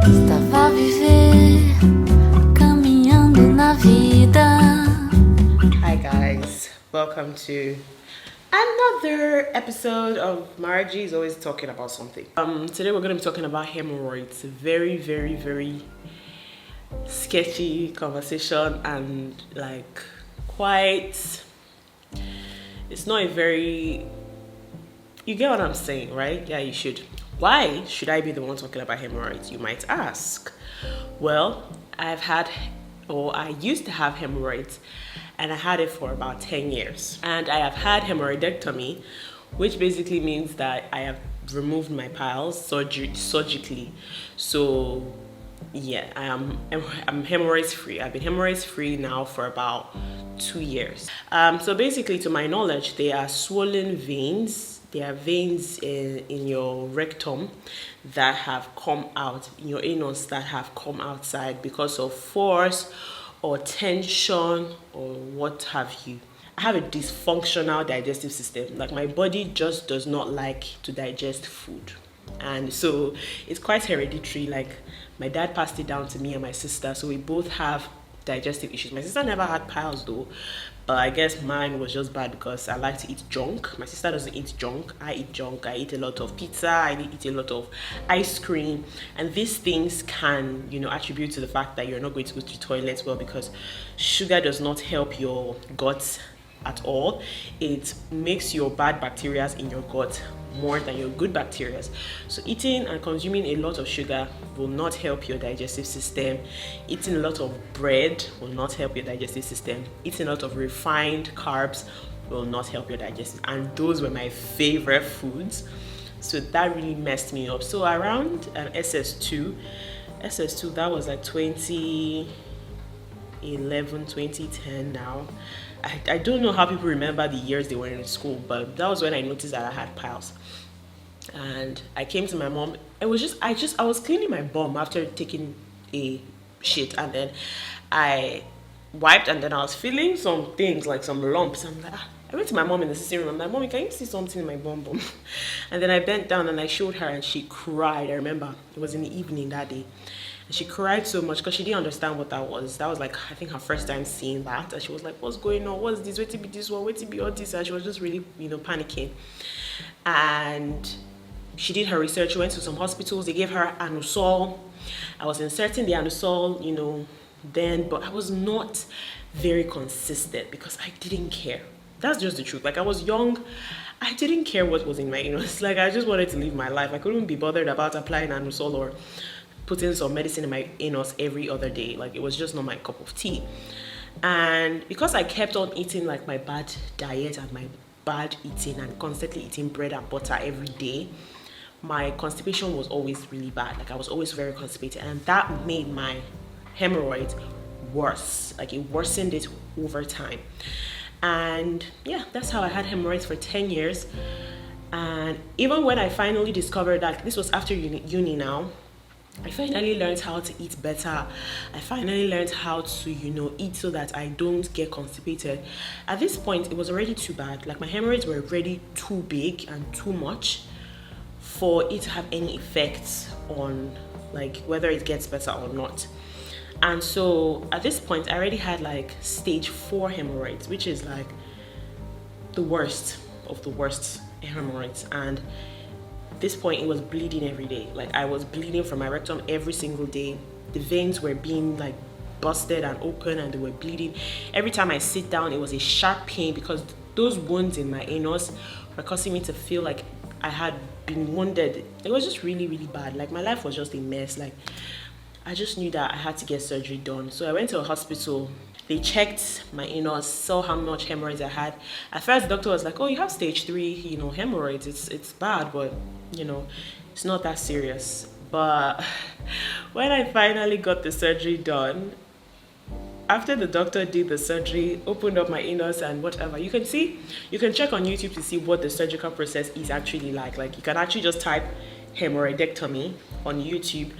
Estava a viver, caminhando na vida. Hi guys, welcome to another episode of Maraji is always talking about something. Today we're going to be talking about hemorrhoids. Very, very, very sketchy conversation and like quite. It's not a very. You get what I'm saying, right? Yeah, you should. Why should I be the one talking about hemorrhoids, you might ask? Well, I used to have hemorrhoids, and I had it for about 10 years. And I have had hemorrhoidectomy, which basically means that I have removed my piles surgically. So yeah, I'm hemorrhoids free. I've been hemorrhoids free now for about 2 years. So basically, to my knowledge, they are swollen veins. There are veins in your rectum that have come out, in your anus that have come outside because of force or tension or what have you. I have a dysfunctional digestive system. Like my body just does not like to digest food. And so it's quite hereditary. Like my dad passed it down to me and my sister. So we both have digestive issues. My sister never had piles though, but I guess mine was just bad because I like to eat junk. My sister doesn't eat junk. I eat junk. I eat a lot of pizza. I eat a lot of ice cream, and these things can, attribute to the fact that you're not going to go to the toilet well, because sugar does not help your gut at all. It makes your bad bacteria in your gut more than your good bacteria. So eating and consuming a lot of sugar will not help your digestive system. Eating a lot of bread will not help your digestive system. Eating a lot of refined carbs will not help your digestive. And those were my favorite foods. So that really messed me up. So around SS2, that was like 2011, 2010 now. I don't know how people remember the years they were in school, but that was when I noticed that I had piles. And I came to my mom. It was I was cleaning my bum after taking a shit, and then I wiped, and then I was feeling some things like some lumps. I'm like, I went to my mom in the sitting room. I'm like, Mommy, can you see something in my bum? And then I bent down and I showed her, and she cried. I remember it was in the evening that day. And she cried so much because she didn't understand what that was. That was like, I think, her first time seeing that. And she was like, what's going on? What's this? Wait to be this one? Wait to be all this? And she was just really, panicking. And she did her research. She went to some hospitals. They gave her anusol. I was inserting the anusol, then, but I was not very consistent because I didn't care. That's just the truth. Like, I was young. I didn't care what was in my anus. Like, I just wanted to live my life. I couldn't be bothered about applying anusol or putting some medicine in my anus every other day. Like, it was just not my cup of tea. And because I kept on eating like my bad diet and my bad eating and constantly eating bread and butter every day, my constipation was always really bad. Like, I was always very constipated, and that made my hemorrhoids worse. Like, it worsened it over time. And yeah, that's how I had hemorrhoids for 10 years. And even when I finally discovered that, this was after uni now, I finally learned how to eat better. I finally learned how to, eat so that I don't get constipated. At this point, it was already too bad. Like, my hemorrhoids were already too big and too much for it to have any effects on, like, whether it gets better or not. And so at this point, I already had like stage 4 hemorrhoids, which is like the worst of the worst hemorrhoids. And at this point, it was bleeding every day. Like, I was bleeding from my rectum every single day. The veins were being like busted and open, and they were bleeding. Every time I sit down, it was a sharp pain because those wounds in my anus were causing me to feel like I had been wounded. It was just really, really bad. Like, my life was just a mess. Like, I just knew that I had to get surgery done. So I went to a hospital. They checked my anus, saw how much hemorrhoids I had. At first, the doctor was like, oh, you have stage 3, hemorrhoids. It's bad, but, it's not that serious. But when I finally got the surgery done, after the doctor did the surgery, opened up my anus and whatever, you can check on YouTube to see what the surgical process is actually like. Like, you can actually just type hemorrhoidectomy on YouTube,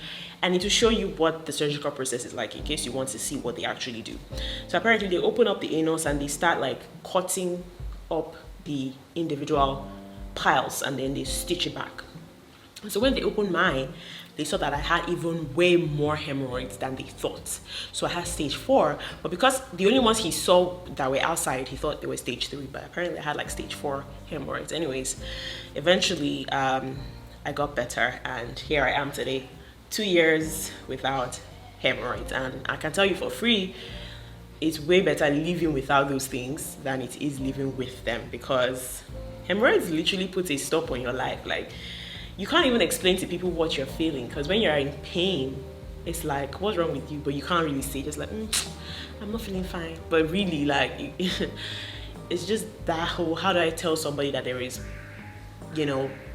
and it will show you what the surgical process is like in case you want to see what they actually do. So apparently they open up the anus and they start like cutting up the individual piles, and then they stitch it back. So when they opened mine, they saw that I had even way more hemorrhoids than they thought. So I had stage 4, but because the only ones he saw that were outside, he thought they were stage 3, but apparently I had like stage 4 hemorrhoids. Anyways, eventually I got better, and here I am today, 2 years without hemorrhoids. And I can tell you for free, it's way better living without those things than it is living with them, because hemorrhoids literally put a stop on your life. Like, you can't even explain to people what you're feeling, because when you're in pain, it's like, what's wrong with you? But you can't really say, just like, I'm not feeling fine. But really, like, it's just that whole, how do I tell somebody that there is,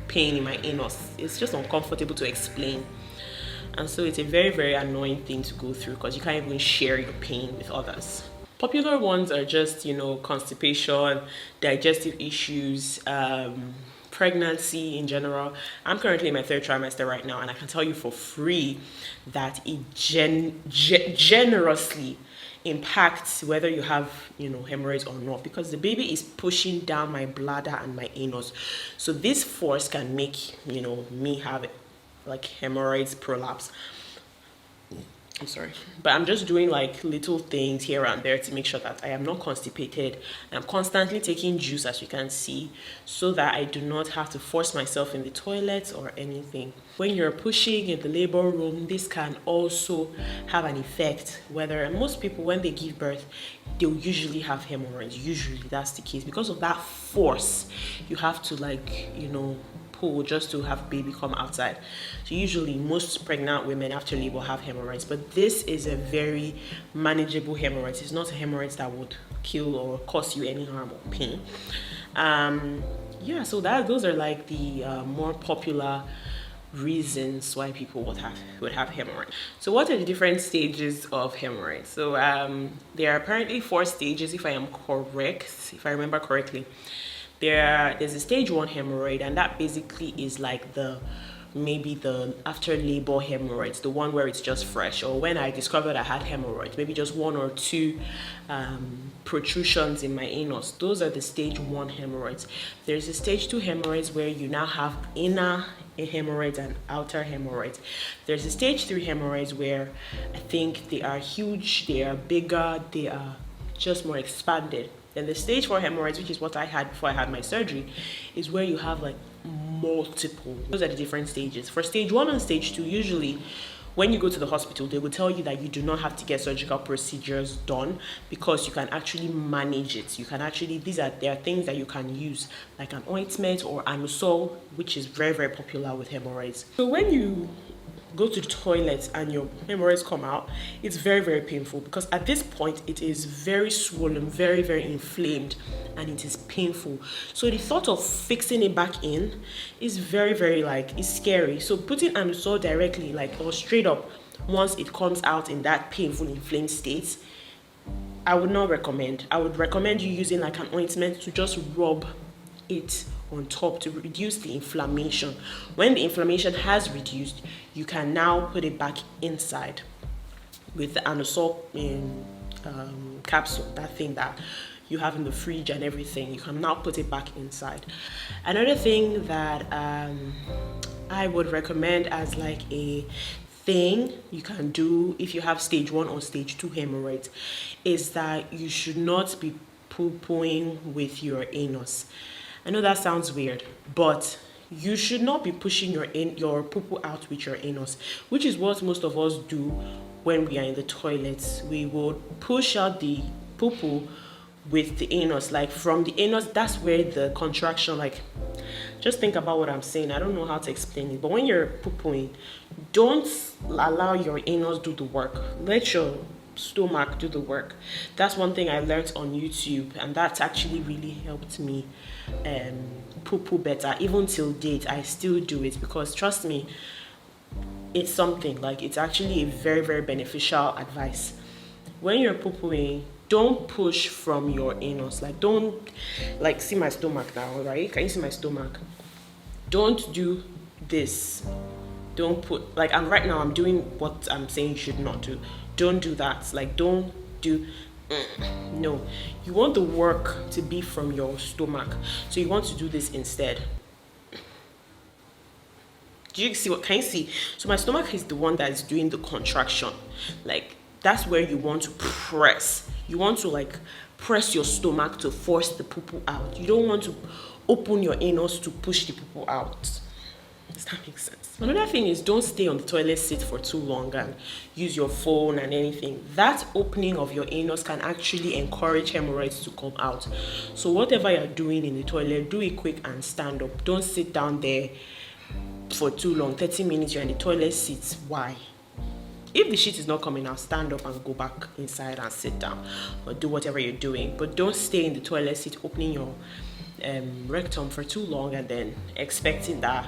pain in my anus? It's just uncomfortable to explain. And so it's a very, very annoying thing to go through, because you can't even share your pain with others. Popular ones are just, constipation, digestive issues, pregnancy in general. I'm currently in my 3rd trimester right now, and I can tell you for free that it generously impacts whether you have, hemorrhoids or not, because the baby is pushing down my bladder and my anus. So this force can make, me have like hemorrhoids, prolapse. I'm sorry, but I'm just doing like little things here and there to make sure that I am not constipated. I'm constantly taking juice, as you can see, so that I do not have to force myself in the toilet or anything. When you're pushing in the labor room, this can also have an effect. Whether most people, when they give birth, they'll usually have hemorrhoids. Usually that's the case, because of that force you have to, like, pull just to have baby come outside. So usually most pregnant women after labor have hemorrhoids, but this is a very manageable hemorrhoids. It's not a hemorrhoids that would kill or cause you any harm or pain. So those are like the more popular reasons why people would have hemorrhoids. So what are the different stages of hemorrhoids? So there are apparently 4 stages, if I remember correctly. There's a stage 1 hemorrhoid, and that basically is like maybe the after labor hemorrhoids, the one where it's just fresh, or when I discovered I had hemorrhoids, maybe just 1 or 2 protrusions in my anus. Those are the stage 1 hemorrhoids. There's a stage 2 hemorrhoids where you now have inner hemorrhoids and outer hemorrhoids. There's a stage 3 hemorrhoids where I think they are huge, they are bigger, they are just more expanded. Then the stage 4 hemorrhoids, which is what I had before I had my surgery, is where you have like multiple. Those are the different stages. For stage 1 and stage 2, usually when you go to the hospital, they will tell you that you do not have to get surgical procedures done, because you can actually manage it. There are things that you can use, like an ointment or anusol, which is very, very popular with hemorrhoids. So when you go to the toilet and your hemorrhoids come out, it's very, very painful, because at this point it is very swollen, very, very inflamed, and it is painful. So the thought of fixing it back in is very, very it's scary. So putting anusol directly, or straight up, once it comes out in that painful, inflamed state, I would not recommend. I would recommend you using like an ointment to just rub it on top to reduce the inflammation. When the inflammation has reduced, you can now put it back inside with the anusol capsule, that thing that you have in the fridge and everything. You can now put it back inside. Another thing that I would recommend as like a thing you can do if you have stage 1 or stage 2 hemorrhoids is that you should not be poo-pooing with your anus. I know that sounds weird, but you should not be pushing your poo-poo out with your anus, which is what most of us do when we are in the toilets. We will push out the poo-poo with the anus, like from the anus. That's where the contraction, just think about what I'm saying. I don't know how to explain it, but when you're poo-pooing, don't allow your anus do the work. Let your stomach do the work. That's one thing I learned on YouTube, and that's actually really helped me poo-poo better. Even till date, I still do it, because trust me, it's something, it's actually a very, very beneficial advice. When you're poo-pooing, don't push from your anus. Don't see my stomach now, right? Can you see my stomach? Don't do this. Don't put I'm doing what I'm saying you should not do. Don't do that. Don't do no. You want the work to be from your stomach, so you want to do this instead. Do you see what, can you see? So my stomach is the one that is doing the contraction. Like, that's where you want to press. You want to like press your stomach to force the poo-poo out. You don't want to open your anus to push the poo-poo out. Does that make sense? Another thing is, don't stay on the toilet seat for too long and use your phone and anything. That opening of your anus can actually encourage hemorrhoids to come out. So whatever you're doing in the toilet, do it quick and stand up. Don't sit down there for too long. 30 minutes you're in the toilet seat. Why? If the shit is not coming out, stand up and go back inside and sit down or do whatever you're doing. But don't stay in the toilet seat opening your rectum for too long and then expecting that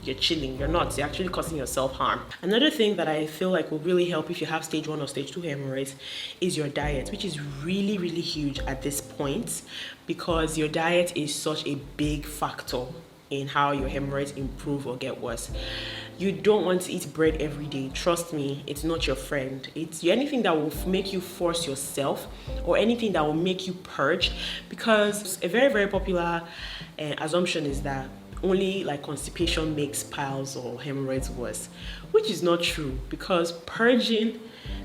you're chilling. You're not. You're actually causing yourself harm. Another thing that I feel like will really help if you have stage 1 or stage 2 hemorrhoids is your diet, which is really, really huge at this point, because your diet is such a big factor in how your hemorrhoids improve or get worse. You don't want to eat bread every day. Trust me, it's not your friend. It's anything that will make you force yourself or anything that will make you purge, because a very, very popular assumption is that only like constipation makes piles or hemorrhoids worse, which is not true, because purging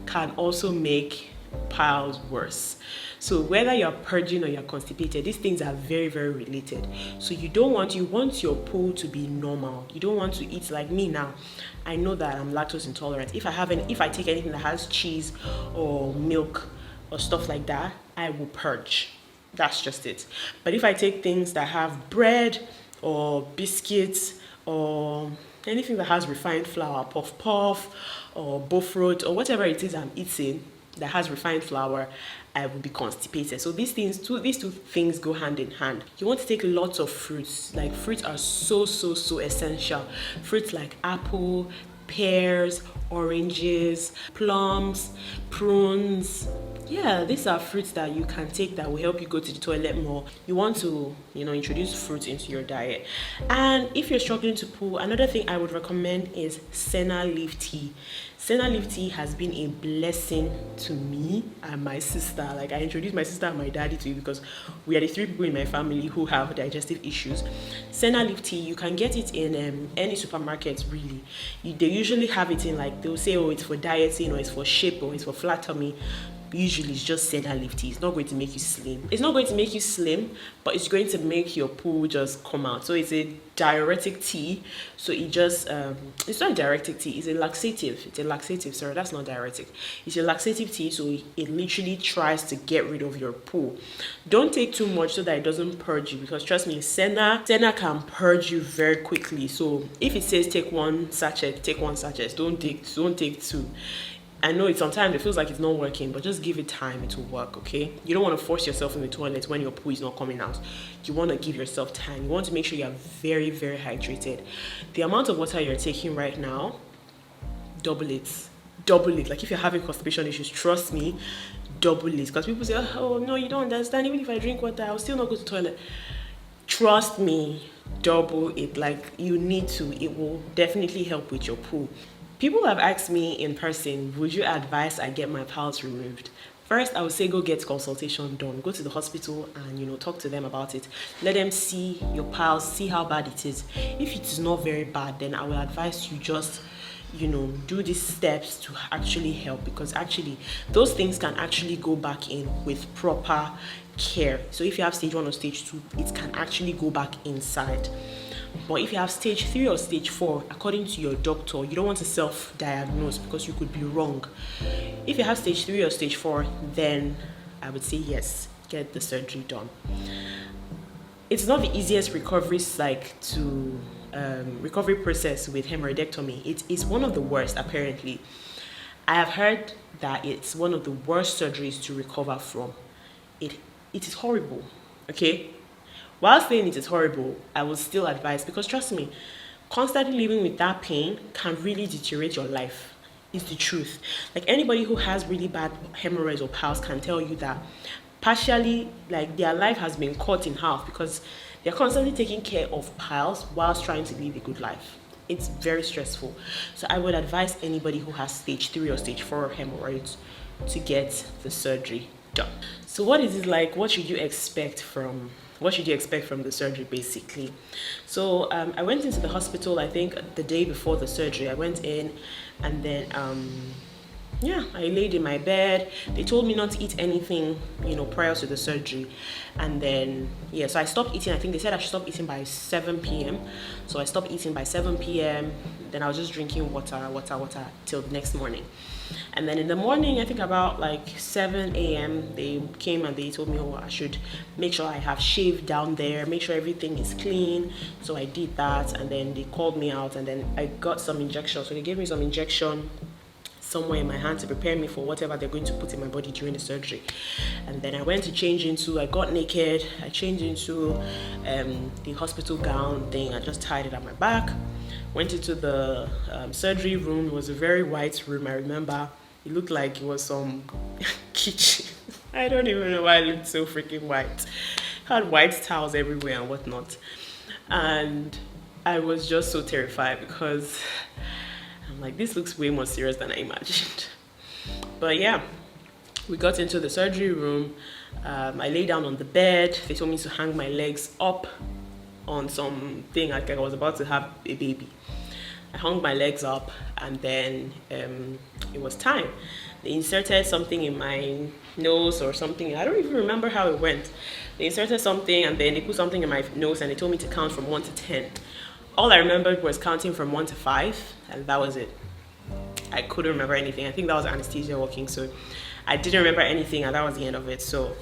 can also make piles worse. So whether you're purging or you're constipated, these things are very, very related. So you want your poo to be normal. You don't want to eat like me now. I know that I'm lactose intolerant. If I take anything that has cheese or milk or stuff like that, I will purge. That's just it. But if I take things that have bread or biscuits or anything that has refined flour, puff puff or bofrot or whatever it is I'm eating that has refined flour, I will be constipated. So these two things go hand in hand. You want to take lots of fruits. Like, fruits are so essential. Fruits like apple, pears, oranges, plums, prunes. Yeah, these are fruits that you can take that will help you go to the toilet more. You want to, introduce fruit into your diet. And if you're struggling to poo, another thing I would recommend is senna leaf tea. Senna leaf tea has been a blessing to me and my sister. Like, I introduced my sister and my daddy to it because we are the 3 people in my family who have digestive issues. Senna leaf tea, you can get it in any supermarket, really. They usually have it in, like, they'll say, oh, it's for dieting or it's for shape or it's for flat tummy. Usually it's just senna leaf tea. It's not going to make you slim. It's not going to make you slim, but it's going to make your poo just come out. So it's a diuretic tea. So it just it's not a diuretic tea, it's a laxative. Sorry, that's not diuretic. It's a laxative tea, so it literally tries to get rid of your poo. Don't take too much so that it doesn't purge you, because trust me, senna can purge you very quickly. So if it says take one sachet, take one sachet. Don't take two. I know sometimes it feels like it's not working, but just give it time, it will work, okay? You don't want to force yourself in the toilet when your poo is not coming out. You want to give yourself time. You want to make sure you're very, very hydrated. The amount of water you're taking right now, double it. Like, if you're having constipation issues, trust me, double it. Because people say, oh, no, you don't understand. Even if I drink water, I'll still not go to the toilet. Trust me, double it. Like, you need to. It will definitely help with your poo. People have asked me in person, would you advise I get my piles removed? First, I would say go get consultation done. Go to the hospital and, talk to them about it. Let them see your piles, see how bad it is. If it is not very bad, then I will advise you just, do these steps to actually help, because actually those things can actually go back in with proper care. So if you have stage 1 or stage 2, it can actually go back inside. But if you have stage 3 or stage 4, according to your doctor, you don't want to self-diagnose because you could be wrong. If you have stage 3 or stage 4, then I would say yes, get the surgery done. It's not the easiest recovery process with hemorrhoidectomy. It is one of the worst, apparently. I have heard that it's one of the worst surgeries to recover from. It is horrible, okay? While saying it is horrible, I will still advise, because trust me, constantly living with that pain can really deteriorate your life. It's the truth. Like, anybody who has really bad hemorrhoids or piles can tell you that partially, like, their life has been cut in half because they're constantly taking care of piles whilst trying to live a good life. It's very stressful. So I would advise anybody who has stage 3 or stage 4 hemorrhoids to get the surgery done. So what is it like? What should you expect from what should you expect from the surgery, basically. So I went into the hospital, I think the day before the surgery. I went in, and then yeah, I laid in my bed. They told me not to eat anything, prior to the surgery. And then, yeah, so I stopped eating. I think they said I should stop eating by 7 p.m. So I stopped eating by 7 p.m. Then I was just drinking water till the next morning. And then in the morning, I think about like 7 a.m., they came and they told me, oh, I should make sure I have shaved down there, make sure everything is clean. So I did that, and then they called me out, and then I got some injection. So they gave me some injection somewhere in my hand to prepare me for whatever they're going to put in my body during the surgery. And then I went to I got naked, I changed into the hospital gown thing. I just tied it at my back, went into the surgery room. It was a very white room, I remember. It looked like it was some kitchen. I don't even know why it looked so freaking white. It had white towels everywhere and whatnot. And I was just so terrified because I'm like, this looks way more serious than I imagined. But yeah, we got into the surgery room. I lay down on the bed. They told me to hang my legs up on something like I was about to have a baby. I hung my legs up, and then it was time. They inserted something in my nose or something. I don't even remember how it went. They inserted something, and then they put something in my nose, and they told me to count from 1 to 10. All I remembered was counting from 1 to 5, and that was it. I couldn't remember anything. I think that was anesthesia working, so I didn't remember anything, and that was the end of it. So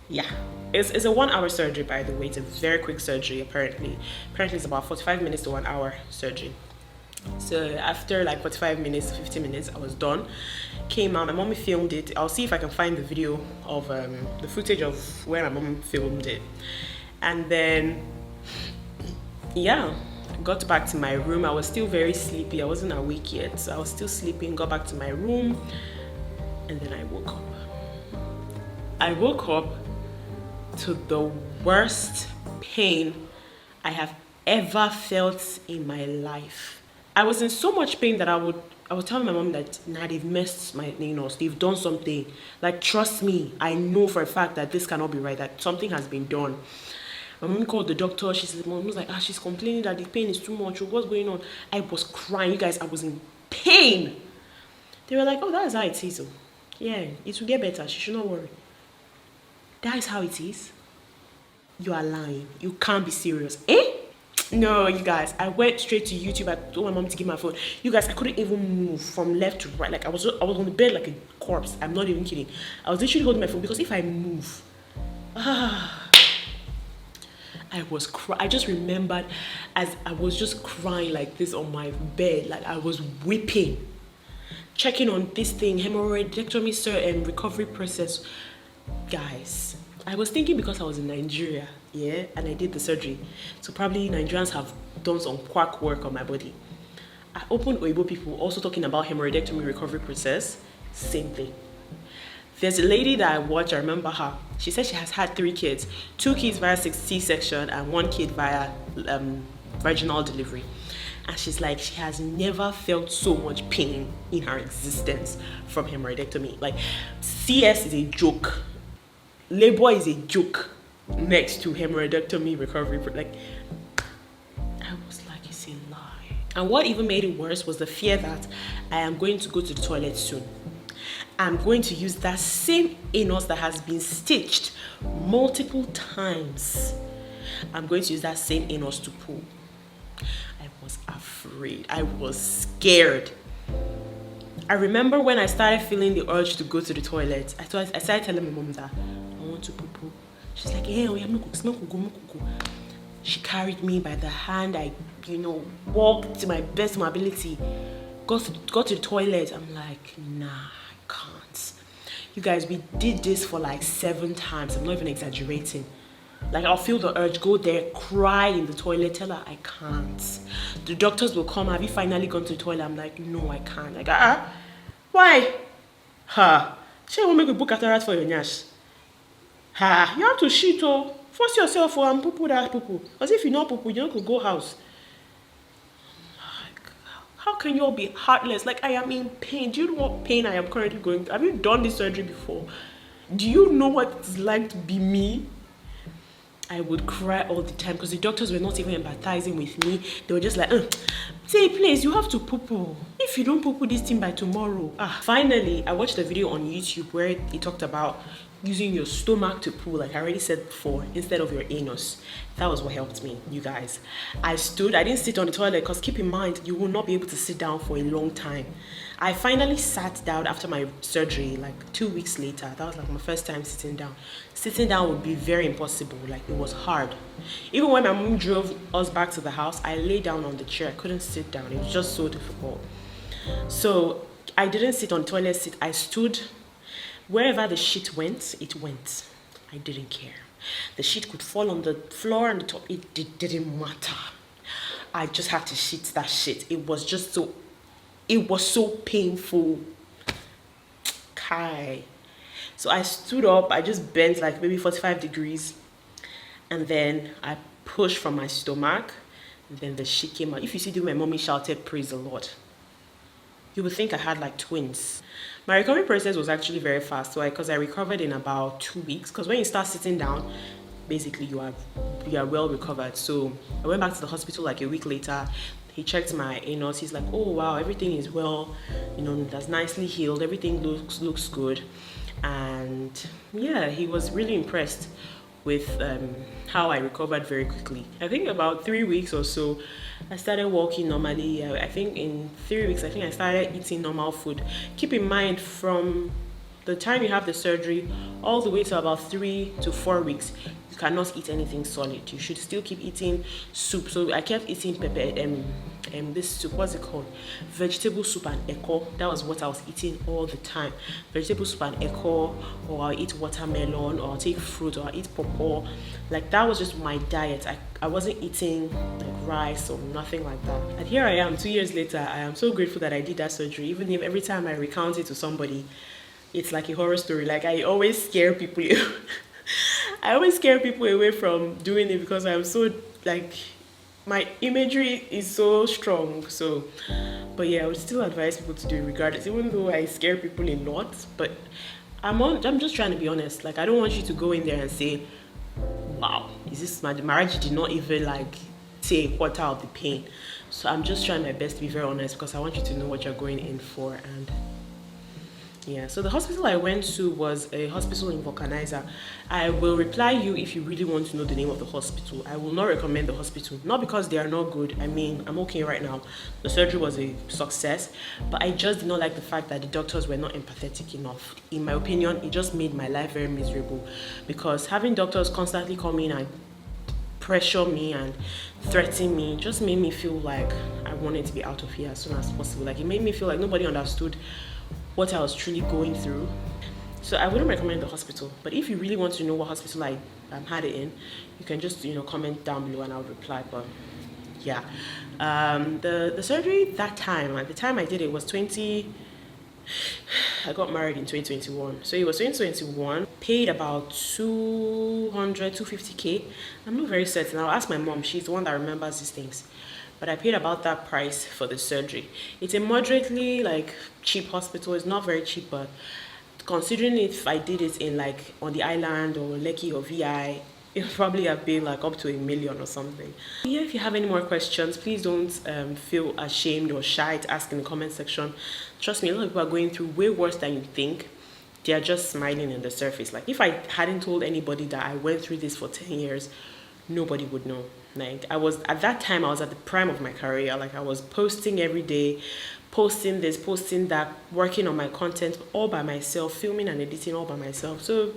yeah, it's a 1-hour surgery, by the way. It's a very quick surgery. Apparently it's about 45 minutes to 1 hour surgery. So after like 45 minutes, 50 minutes, I was done. Came out, my mommy filmed it. I'll see if I can find the video of the footage of where my mom filmed it. And then yeah, I got back to my room. I was still very sleepy. I wasn't awake yet, so I was still sleeping. Got back to my room, and then I woke up. I woke up to the worst pain I have ever felt in my life. I was in so much pain that I was telling my mom that, nah, they've messed my nails, they've done something. Like, trust me, I know for a fact that this cannot be right, that something has been done. My mom called the doctor. She said, mom was like, she's complaining that the pain is too much. What's going on? I was crying. You guys, I was in pain. They were like, oh, that is how it is. So yeah, it will get better. She should not worry. That is how it is. You are lying. You can't be serious. Eh? No, you guys. I went straight to YouTube. I told my mom to give my phone. You guys, I couldn't even move from left to right. Like I was on the bed like a corpse. I'm not even kidding. I was literally holding my phone because if I move, I just remembered as I was just crying like this on my bed, like I was weeping, checking on this thing, hemorrhoidectomy and recovery process. Guys, I was thinking because I was in Nigeria, yeah, and I did the surgery, so probably Nigerians have done some quack work on my body. I opened Oyibo people also talking about hemorrhoidectomy recovery process, same thing. There's a lady that I watch, I remember her. She said she has had 3 kids. 2 kids via C-section and 1 kid via vaginal delivery. And she's like, she has never felt so much pain in her existence from hemorrhoidectomy. Like, CS is a joke. Labor is a joke next to hemorrhoidectomy recovery. Like, I was like, it's a lie. And what even made it worse was the fear that I am going to go to the toilet soon. I'm going to use that same anus that has been stitched multiple times. I'm going to use that same anus to poo. I was afraid. I was scared. I remember when I started feeling the urge to go to the toilet, I started telling my mom that I want to poo. She's like, hey, go. She carried me by the hand. I, walked to my best of my ability. Got to the toilet. I'm like, nah, I can't. You guys, we did this for like 7 times. I'm not even exaggerating. Like, I'll feel the urge, go there, cry in the toilet, tell her I can't. The doctors will come, have you finally gone to the toilet? I'm like, no, I can't. Like, why? She won't make a book cataract for your nyash. You have to shit, oh. Force yourself and poo that poo. As if you know poo, you don't go house. How can you all be heartless? Like, I am in pain. Do you know what pain I am currently going through? Have you done this surgery before? Do you know what it's like to be me? I would cry all the time because the doctors were not even empathizing with me. They were just like, say, please, you have to poo-poo. If you don't poo-poo this thing by tomorrow. Finally, I watched a video on YouTube where it talked about using your stomach to poo, like I already said before, instead of your anus. That was what helped me, you guys. I didn't sit on the toilet because keep in mind, you will not be able to sit down for a long time. I finally sat down after my surgery, like 2 weeks later. That was like my first time sitting down. Sitting down would be very impossible, like it was hard. Even when my mom drove us back to the house, I lay down on the chair. I couldn't sit down, it was just so difficult. So I didn't sit on the toilet seat, I stood. Wherever the shit went, it went. I didn't care. The shit could fall on the floor and the top. It didn't matter. I just had to shit that shit. It was so painful. Kai. So I stood up. I just bent like maybe 45 degrees. And then I pushed from my stomach. And then the shit came out. If you see my mommy shouted, praise the Lord. You would think I had like twins. My recovery process was actually very fast, because I recovered in about 2 weeks. Because when you start sitting down, basically you are well recovered. So I went back to the hospital like a week later. He checked my anus. He's like, oh wow, everything is well, that's nicely healed. Everything looks good. And yeah, he was really impressed with how I recovered very quickly. I think about 3 weeks or so, I started walking normally. I think in 3 weeks, I started eating normal food. Keep in mind, from the time you have the surgery all the way to about 3 to 4 weeks, you cannot eat anything solid. You should still keep eating soup. So I kept eating this soup, what's it called? Vegetable soup and echo. That was what I was eating all the time. Vegetable soup and echo, or I'll eat watermelon, or I'll take fruit, or I'll eat pawpaw. Like that was just my diet. I wasn't eating like rice or nothing like that. And here I am 2 years later. I am so grateful that I did that surgery. Even if every time I recount it to somebody, it's like a horror story. Like I always scare people. I always scare people away from doing it because I'm so like, my imagery is so strong. So, but yeah, I would still advise people to do it regardless, even though I scare people a lot. But I'm just trying to be honest. Like I don't want you to go in there and say, wow, is this the marriage did not even like say a quarter of the pain. So I'm just trying my best to be very honest, because I want you to know what you're going in for. And yeah, so the hospital I went to was a hospital in Vulcanizer. I will reply you if you really want to know the name of the hospital. I will not recommend the hospital, not because they are not good. I mean, I'm okay right now. The surgery was a success, but I just did not like the fact that the doctors were not empathetic enough. In my opinion, it just made my life very miserable, because having doctors constantly come in and pressure me and threaten me just made me feel like I wanted to be out of here as soon as possible. Like it made me feel like nobody understood what I was truly going through. So I wouldn't recommend the hospital. But if you really want to know what hospital I had it in, you can just comment down below and I'll reply. But yeah, the surgery at the time I did it was I got married in 2021. So it was 2021, paid about 250K. I'm not very certain. I'll ask my mom. She's the one that remembers these things. But I paid about that price for the surgery. It's a moderately like cheap hospital. It's not very cheap, but considering if I did it in like on the island or Lekki or VI, it probably have been like up to $1 million or something. Yeah, if you have any more questions, please don't feel ashamed or shy to ask in the comment section. Trust me, a lot of people are going through way worse than you think. They are just smiling in the surface. Like if I hadn't told anybody that I went through this for 10 years, nobody would know. Like at that time I was at the prime of my career. Like I was posting every day, posting this, posting that, working on my content all by myself, filming and editing all by myself. So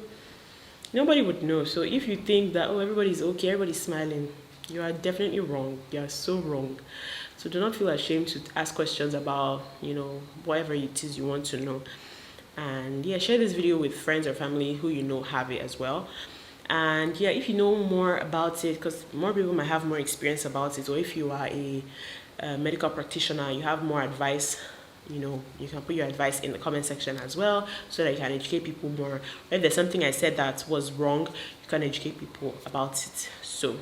nobody would know. So if you think that, oh, everybody's okay, everybody's smiling, you are definitely wrong. You are so wrong. So do not feel ashamed to ask questions about, whatever it is you want to know. And yeah, share this video with friends or family who have it as well. And yeah, if you know more about it, because more people might have more experience about it, or if you are a medical practitioner, you have more advice, you can put your advice in the comment section as well, so that you can educate people more. If there's something I said that was wrong, you can educate people about it. So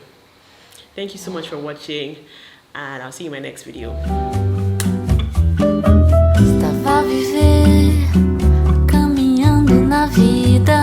thank you so much for watching, and I'll see you in my next video. Estava a viver, caminhando na vida.